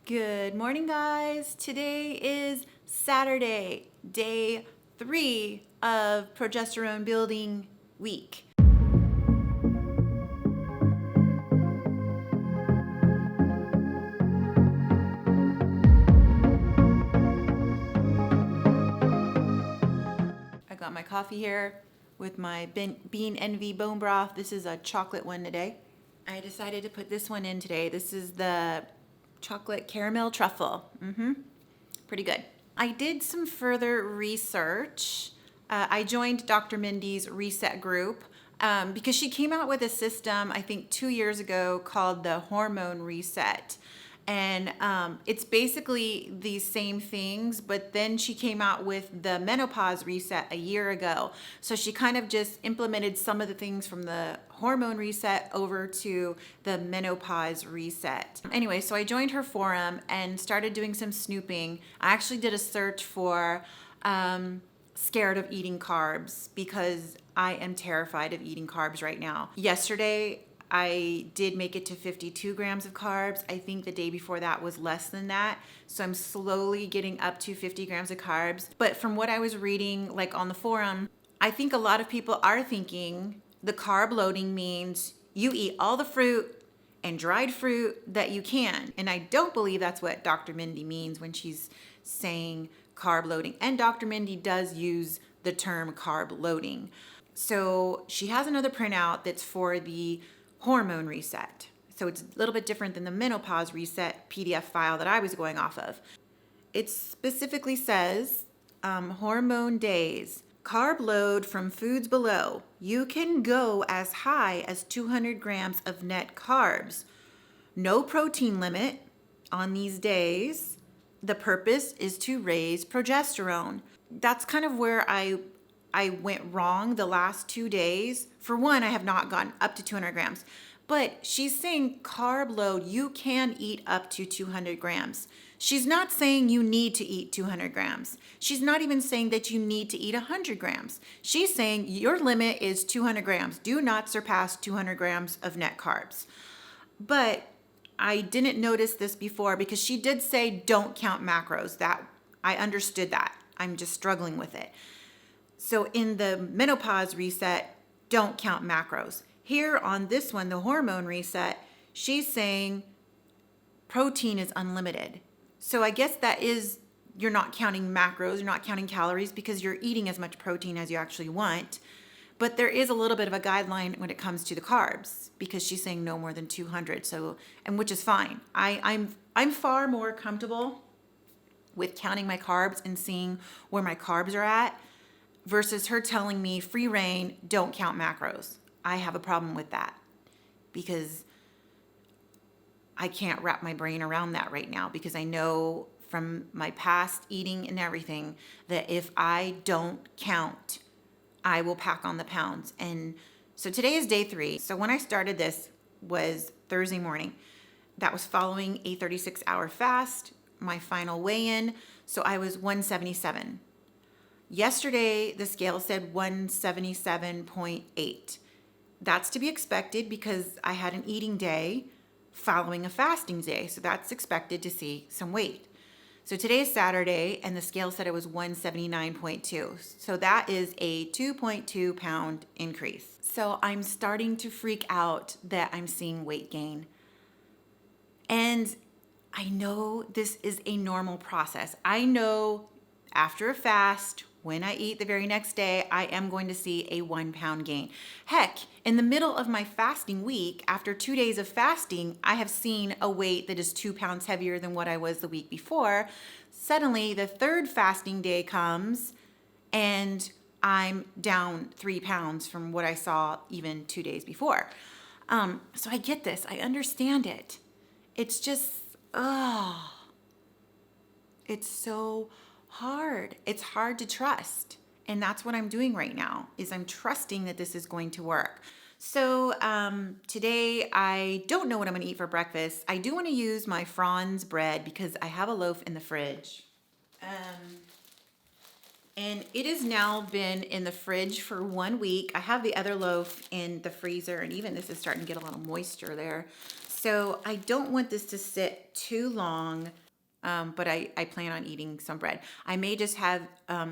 Good morning, guys. Today is Saturday, day 3 of progesterone building week. I got my coffee here with my Bean Envy bone broth. This is a chocolate one today. I decided to put this one in today. This is the chocolate caramel truffle. Pretty good. I did some further research. I joined Dr. Mindy's reset group because she came out with a system, I think 2 years ago, called the hormone reset. And it's basically these same things, but then she came out with the menopause reset a year ago. So she kind of just implemented some of the things from the hormone reset over to the menopause reset. Anyway, so I joined her forum and started doing some snooping. I actually did a search for scared of eating carbs because I am terrified of eating carbs right now. Yesterday, I did make it to 52 grams of carbs. I think the day before that was less than that. So I'm slowly getting up to 50 grams of carbs. But from what I was reading, like on the forum, I think a lot of people are thinking the carb loading means you eat all the fruit and dried fruit that you can. And I don't believe that's what Dr. Mindy means when she's saying carb loading. And Dr. Mindy does use the term carb loading. So she has another printout that's for the hormone reset. So it's a little bit different than the menopause reset PDF file that I was going off of. It specifically says hormone days, carb load from foods below. You can go as high as 200 grams of net carbs. No protein limit on these days. The purpose is to raise progesterone. That's kind of where I went wrong the last 2 days. For one, I have not gotten up to 200 grams. But she's saying carb load, you can eat up to 200 grams. She's not saying you need to eat 200 grams. She's not even saying that you need to eat 100 grams. She's saying your limit is 200 grams. Do not surpass 200 grams of net carbs. But I didn't notice this before because she did say don't count macros. That I understood that. I'm just struggling with it. So in the menopause reset, don't count macros. Here on this one, the hormone reset, she's saying protein is unlimited. So I guess that is, you're not counting macros, you're not counting calories because you're eating as much protein as you actually want. But there is a little bit of a guideline when it comes to the carbs because she's saying no more than 200. So, and which is fine. I'm far more comfortable with counting my carbs and seeing where my carbs are at versus her telling me free reign, don't count macros. I have a problem with that because I can't wrap my brain around that right now because I know from my past eating and everything that if I don't count, I will pack on the pounds. And so today is day 3. So when I started this was Thursday morning. That was following a 36-hour fast, my final weigh-in. So I was 177. Yesterday, the scale said 177.8. That's to be expected because I had an eating day following a fasting day. So that's expected to see some weight. So today is Saturday and the scale said it was 179.2. So that is a 2.2 pound increase. So I'm starting to freak out that I'm seeing weight gain. And I know this is a normal process. I know after a fast, when I eat the very next day, I am going to see a 1 pound gain. Heck, in the middle of my fasting week, after 2 days of fasting, I have seen a weight that is 2 pounds heavier than what I was the week before. Suddenly, the third fasting day comes and I'm down 3 pounds from what I saw even 2 days before. So I get this. I understand it. It's just, it's so hard. It's hard to trust. And that's what I'm doing right now is I'm trusting that this is going to work. So today I don't know what I'm going to eat for breakfast. I do want to use my Franz bread because I have a loaf in the fridge. And it has now been in the fridge for 1 week. I have the other loaf in the freezer and even this is starting to get a little moisture there. So I don't want this to sit too long, but I plan on eating some bread. I may just have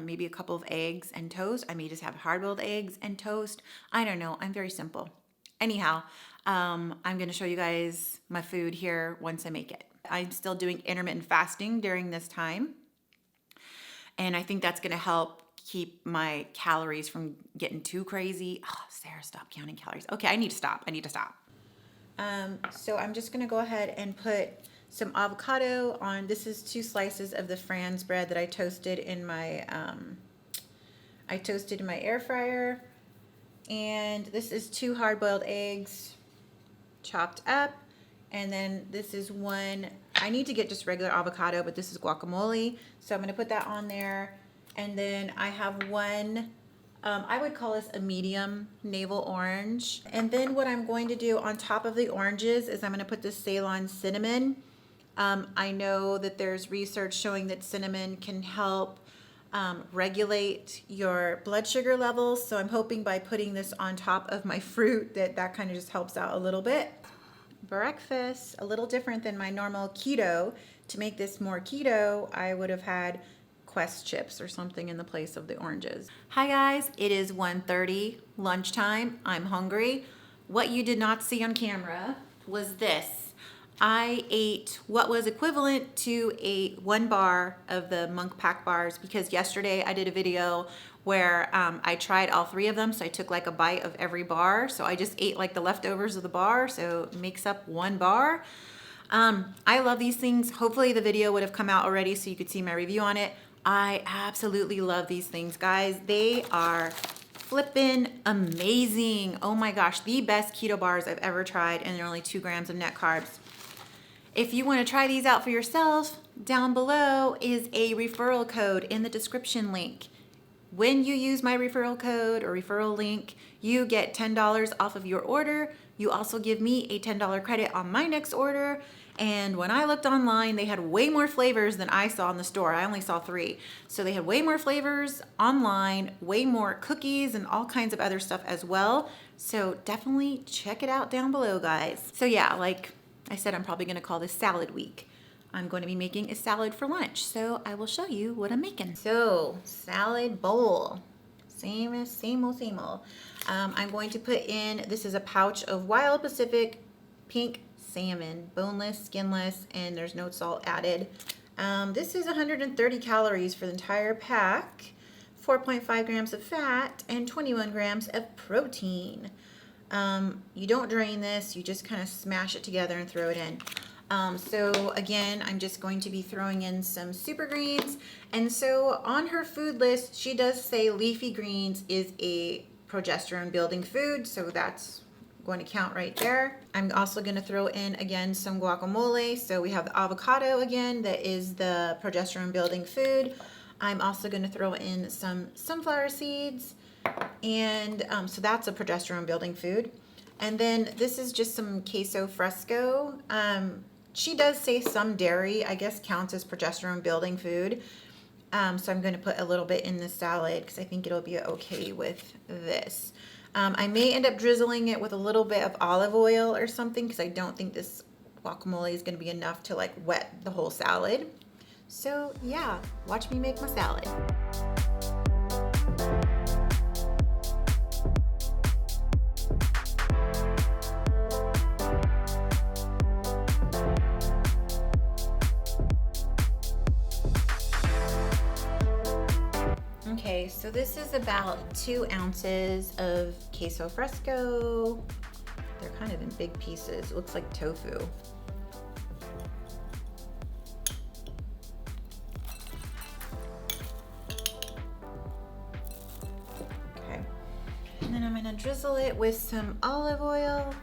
maybe a couple of eggs and toast. I may just have hard-boiled eggs and toast. I don't know. I'm very simple. Anyhow, I'm going to show you guys my food here once I make it. I'm still doing intermittent fasting during this time. And I think that's going to help keep my calories from getting too crazy. Oh, Sarah, stop counting calories. Okay, I need to stop. So I'm just going to go ahead and put some avocado on. This is 2 slices of the Franz bread that I toasted in my air fryer. And this is 2 hard-boiled eggs chopped up. And then this is 1, I need to get just regular avocado, but this is guacamole. So I'm going to put that on there. And then I have 1, I would call this a medium navel orange. And then what I'm going to do on top of the oranges is I'm going to put this Ceylon cinnamon. I know that there's research showing that cinnamon can help regulate your blood sugar levels. So I'm hoping by putting this on top of my fruit that kind of just helps out a little bit. Breakfast, a little different than my normal keto. To make this more keto, I would have had Quest chips or something in the place of the oranges. Hi guys, it is 1:30 lunchtime. I'm hungry. What you did not see on camera was this. I ate what was equivalent to 1 bar of the Monk Pack bars because yesterday I did a video where I tried all 3 of them. So I took like a bite of every bar. So I just ate like the leftovers of the bar. So it makes up 1 bar. I love these things. Hopefully the video would have come out already so you could see my review on it. I absolutely love these things, guys. They are flippin' amazing. Oh my gosh, the best keto bars I've ever tried, and they're only 2 grams of net carbs. If you want to try these out for yourself, down below is a referral code in the description link. When you use my referral code or referral link, you get $10 off of your order. You also give me a $10 credit on my next order. And when I looked online, they had way more flavors than I saw in the store. I only saw 3. So they had way more flavors online, way more cookies and all kinds of other stuff as well. So definitely check it out down below, guys. So yeah, like I said, I'm probably going to call this salad week. I'm going to be making a salad for lunch. So I will show you what I'm making. So salad bowl, same old. I'm going to put in, this is a pouch of Wild Pacific pink salmon, boneless, skinless, and there's no salt added. This is 130 calories for the entire pack, 4.5 grams of fat, and 21 grams of protein. You don't drain this, you just kind of smash it together and throw it in. So again, I'm just going to be throwing in some super greens. And so on her food list, she does say leafy greens is a progesterone building food. So that's going to count right there. I'm also going to throw in again some guacamole. So we have the avocado again, that is the progesterone building food. I'm also going to throw in some sunflower seeds. And so that's a progesterone building food. And then this is just some queso fresco. She does say some dairy, I guess, counts as progesterone building food. So I'm going to put a little bit in the salad because I think it'll be okay with this. I may end up drizzling it with a little bit of olive oil or something because I don't think this guacamole is going to be enough to like wet the whole salad. So yeah, watch me make my salad. Okay, so this is about 2 ounces of queso fresco. They're kind of in big pieces. It looks like tofu. Okay, and then I'm gonna drizzle it with some olive oil.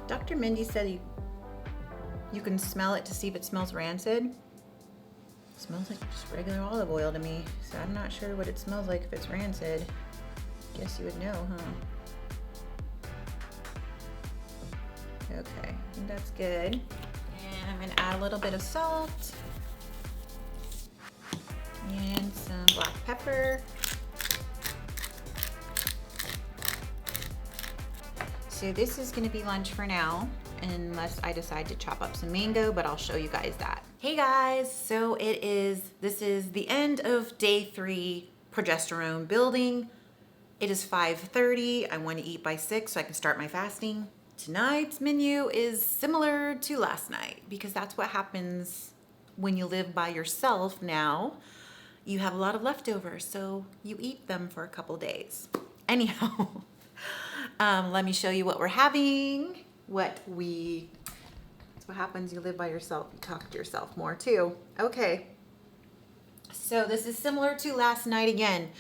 Dr. Mindy said you can smell it to see if it smells rancid. Smells like just regular olive oil to me, so I'm not sure what it smells like if it's rancid. Guess you would know, huh? Okay, I think that's good. And I'm gonna add a little bit of salt and some black pepper. so this is gonna be lunch for now, unless I decide to chop up some mango, but I'll show you guys that. Hey guys, so this is the end of day 3 progesterone building. It is 5:30. I want to eat by 6 so I can start my fasting. Tonight's menu is similar to last night because that's what happens when you live by yourself now. You have a lot of leftovers, so you eat them for a couple days. Anyhow, let me show you what we're having. That's what happens, you live by yourself, you talk to yourself more too. Okay, so this is similar to last night again.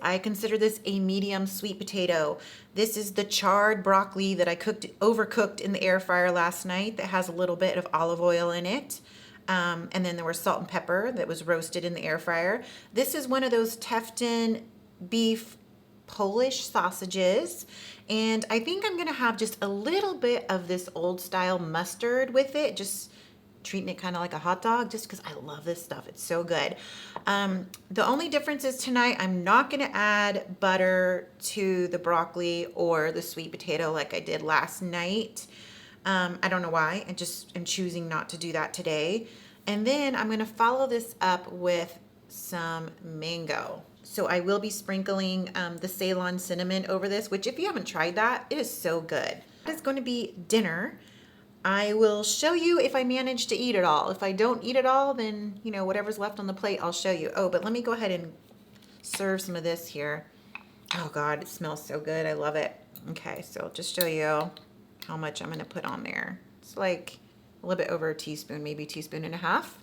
I consider this a medium sweet potato. This is the charred broccoli that I overcooked in the air fryer last night that has a little bit of olive oil in it. And then there was salt and pepper that was roasted in the air fryer. This is one of those Tefton beef Polish sausages. And I think I'm gonna have just a little bit of this old style mustard with it, just treating it kind of like a hot dog just because I love this stuff. It's so good. The only difference is tonight I'm not going to add butter to the broccoli or the sweet potato like I did last night. I don't know why. I'm choosing not to do that today. And then I'm going to follow this up with some mango. So I will be sprinkling the Ceylon cinnamon over this, which if you haven't tried that, it is so good. That is going to be dinner. I will show you if I manage to eat it all. If I don't eat it all, then, you know, whatever's left on the plate, I'll show you. Oh, but let me go ahead and serve some of this here. Oh God, it smells so good. I love it. Okay, so I'll just show you how much I'm gonna put on there. It's like a little bit over a teaspoon, maybe a teaspoon and a half.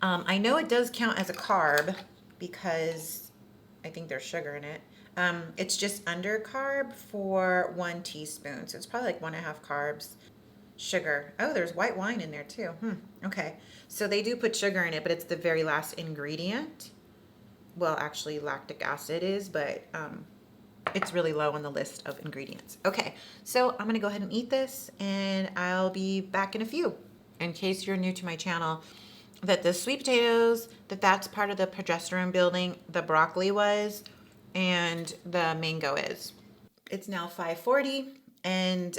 I know it does count as a carb because I think there's sugar in it. It's just under carb for 1 teaspoon. So it's probably like 1.5 carbs. Sugar. Oh, there's white wine in there too. Okay. So they do put sugar in it, but it's the very last ingredient. Well, actually lactic acid is, but it's really low on the list of ingredients. Okay. So I'm going to go ahead and eat this and I'll be back in a few. In case you're new to my channel, that the sweet potatoes, that's part of the progesterone building, the broccoli was, and the mango is. It's now 5:40 and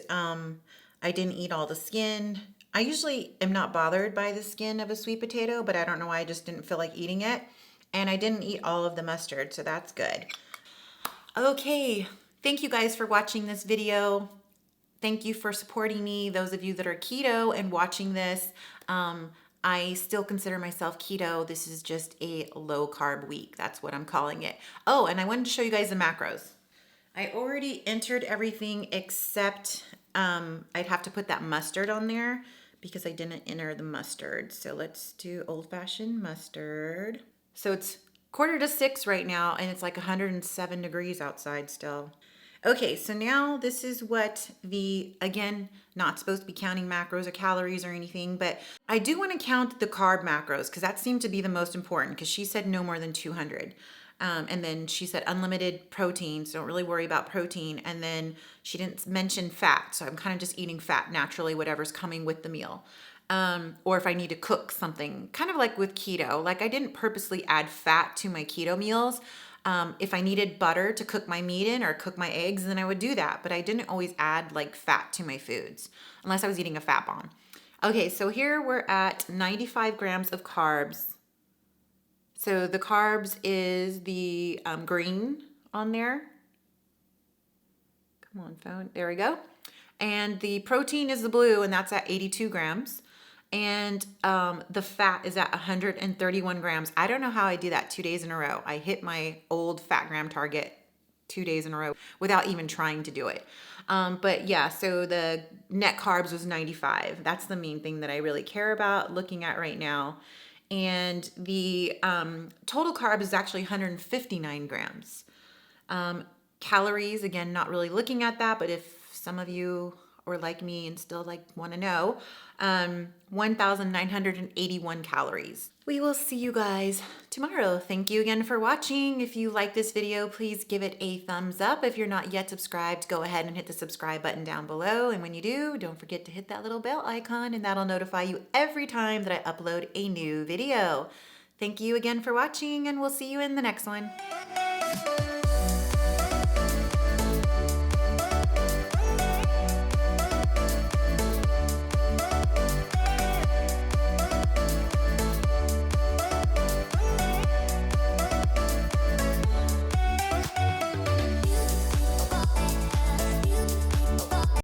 I didn't eat all the skin. I usually am not bothered by the skin of a sweet potato, but I don't know why I just didn't feel like eating it. And I didn't eat all of the mustard, so that's good. Okay, thank you guys for watching this video. Thank you for supporting me. Those of you that are keto and watching this, I still consider myself keto. This is just a low carb week. That's what I'm calling it. Oh, and I wanted to show you guys the macros. I already entered everything except I'd have to put that mustard on there because I didn't enter the mustard. So let's do old-fashioned mustard. So it's 5:45 right now and it's like 107 degrees outside still. Okay, so now this is what again, not supposed to be counting macros or calories or anything, but I do want to count the carb macros because that seemed to be the most important because she said no more than 200. And then she said unlimited protein, so don't really worry about protein. And then she didn't mention fat, so I'm kind of just eating fat naturally, whatever's coming with the meal. Or if I need to cook something, kind of like with keto, like I didn't purposely add fat to my keto meals. If I needed butter to cook my meat in or cook my eggs, then I would do that. But I didn't always add like fat to my foods unless I was eating a fat bomb. Okay, so here we're at 95 grams of carbs. So the carbs is the green on there. Come on, phone. There we go. And the protein is the blue, and that's at 82 grams. And the fat is at 131 grams. I don't know how I do that 2 days in a row. I hit my old fat gram target 2 days in a row without even trying to do it. But yeah, so the net carbs was 95. That's the main thing that I really care about looking at right now. And the total carb is actually 159 grams. Calories, again, not really looking at that, but if some of you are like me and still want to know, 1,981 calories. We will see you guys tomorrow. Thank you again for watching. If you like this video, please give it a thumbs up. If you're not yet subscribed, go ahead and hit the subscribe button down below. And when you do, don't forget to hit that little bell icon and that'll notify you every time that I upload a new video. Thank you again for watching and we'll see you in the next one.